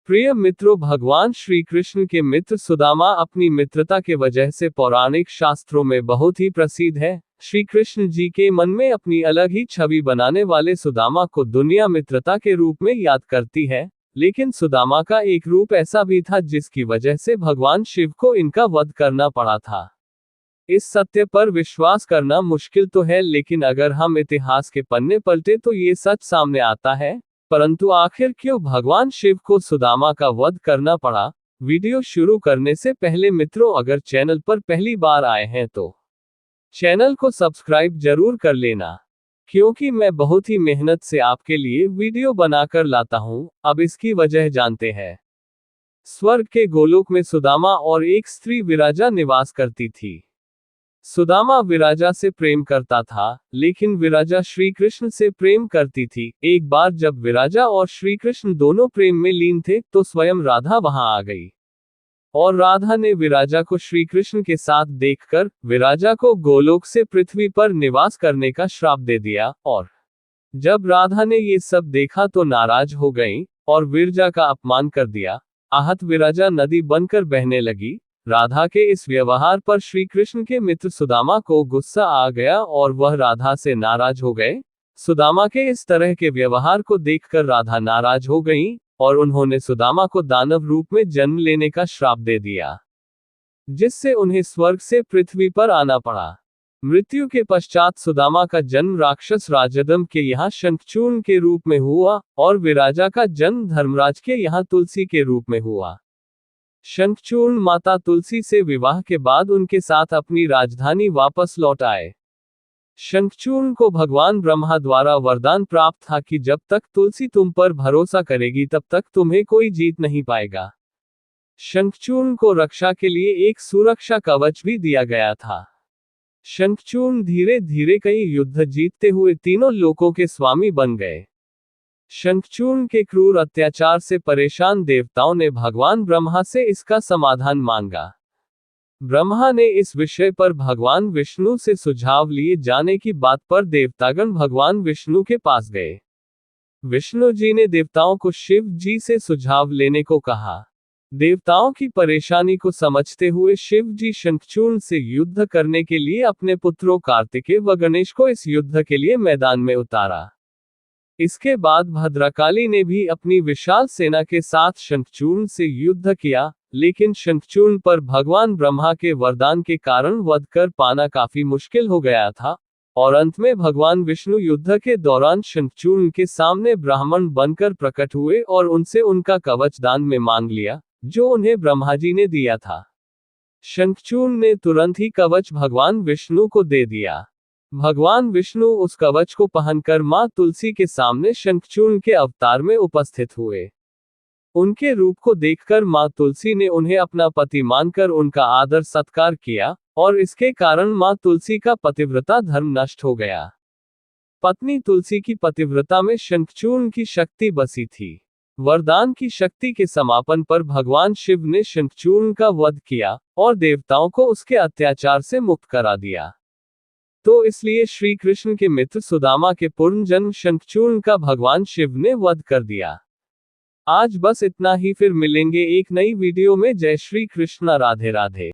प्रिय मित्रों, भगवान श्री कृष्ण के मित्र सुदामा अपनी मित्रता के वजह से पौराणिक शास्त्रों में बहुत ही प्रसिद्ध है। श्री कृष्ण जी के मन में अपनी अलग ही छवि बनाने वाले सुदामा को दुनिया मित्रता के रूप में याद करती है, लेकिन सुदामा का एक रूप ऐसा भी था जिसकी वजह से भगवान शिव को इनका वध करना पड़ा था। इस सत्य पर विश्वास करना मुश्किल तो है, लेकिन अगर हम इतिहास के पन्ने पलटे तो ये सच सामने आता है। परंतु आखिर क्यों भगवान शिव को सुदामा का वध करना पड़ा? वीडियो शुरू करने से पहले मित्रों, अगर चैनल पर पहली बार आए हैं तो चैनल को सब्सक्राइब जरूर कर लेना, क्योंकि मैं बहुत ही मेहनत से आपके लिए वीडियो बनाकर लाता हूं। अब इसकी वजह जानते हैं। स्वर्ग के गोलोक में सुदामा और एक स्त्री विराजा निवास करती थी। सुदामा विराजा से प्रेम करता था, लेकिन विराजा श्री कृष्ण से प्रेम करती थी। एक बार जब विराजा और श्री कृष्ण दोनों प्रेम में लीन थे तो स्वयं राधा वहां आ गई, और राधा ने विराजा को श्री कृष्ण के साथ देखकर विराजा को गोलोक से पृथ्वी पर निवास करने का श्राप दे दिया। और जब राधा ने ये सब देखा तो नाराज हो गई और विरजा का अपमान कर दिया। आहत विराजा नदी बनकर बहने लगी। राधा के इस व्यवहार पर श्री कृष्ण के मित्र सुदामा को गुस्सा आ गया और वह राधा से नाराज हो गए। सुदामा के इस तरह के व्यवहार को देखकर राधा नाराज हो गईं और उन्होंने सुदामा को दानव रूप में जन्म लेने का श्राप दे दिया, जिससे उन्हें स्वर्ग से पृथ्वी पर आना पड़ा। मृत्यु के पश्चात सुदामा का जन्म राक्षस राजदम के यहाँ शंखचूर्ण के रूप में हुआ और विराजा का जन्म धर्मराज के यहाँ तुलसी के रूप में हुआ। शंखचूर्ण माता तुलसी से विवाह के बाद उनके साथ अपनी राजधानी वापस लौट आए। शंखचूर्ण को भगवान ब्रह्मा द्वारा वरदान प्राप्त था कि जब तक तुलसी तुम पर भरोसा करेगी तब तक तुम्हें कोई जीत नहीं पाएगा। शंखचूर्ण को रक्षा के लिए एक सुरक्षा कवच भी दिया गया था। शंखचूर्ण धीरे धीरे कई युद्ध जीतते हुए तीनों लोकों के स्वामी बन गए। शंखचूर्ण के क्रूर अत्याचार से परेशान देवताओं ने भगवान ब्रह्मा से इसका समाधान मांगा। ब्रह्मा ने इस विषय पर भगवान विष्णु से सुझाव लिए जाने की बात पर देवतागण भगवान विष्णु के पास गए। विष्णु जी ने देवताओं को शिव जी से सुझाव लेने को कहा। देवताओं की परेशानी को समझते हुए शिव जी शंखचूर्ण से युद्ध करने के लिए अपने पुत्रों कार्तिकेय व गणेश को इस युद्ध के लिए मैदान में उतारा। इसके बाद भद्रकाली ने भी अपनी विशाल सेना के साथ शंखचूर्ण से युद्ध किया, लेकिन शंखचूर्ण पर भगवान ब्रह्मा के वरदान के कारण वध कर पाना काफी मुश्किल हो गया था, और अंत में भगवान विष्णु युद्ध के दौरान शंखचूर्ण के सामने ब्राह्मण बनकर प्रकट हुए और उनसे उनका कवच दान में मांग लिया, जो उन्हें ब्रह्मा जी ने दिया था। शंखचूर्ण ने तुरंत ही कवच भगवान विष्णु को दे दिया। भगवान विष्णु उस कवच को पहनकर मां तुलसी के सामने शंखचूर्ण के अवतार में उपस्थित हुए। उनके रूप को देखकर मां तुलसी ने उन्हें अपना पति मानकर उनका आदर सत्कार किया, और इसके कारण मां तुलसी का पतिव्रता धर्म नष्ट हो गया। पत्नी तुलसी की पतिव्रता में शंखचूर्ण की शक्ति बसी थी। वरदान की शक्ति के समापन पर भगवान शिव ने शंखचूर्ण का वध किया और देवताओं को उसके अत्याचार से मुक्त करा दिया। तो इसलिए श्री कृष्ण के मित्र सुदामा के पूर्ण जन्म शंखचूर्ण का भगवान शिव ने वध कर दिया। आज बस इतना ही, फिर मिलेंगे एक नई वीडियो में। जय श्री कृष्ण, राधे राधे।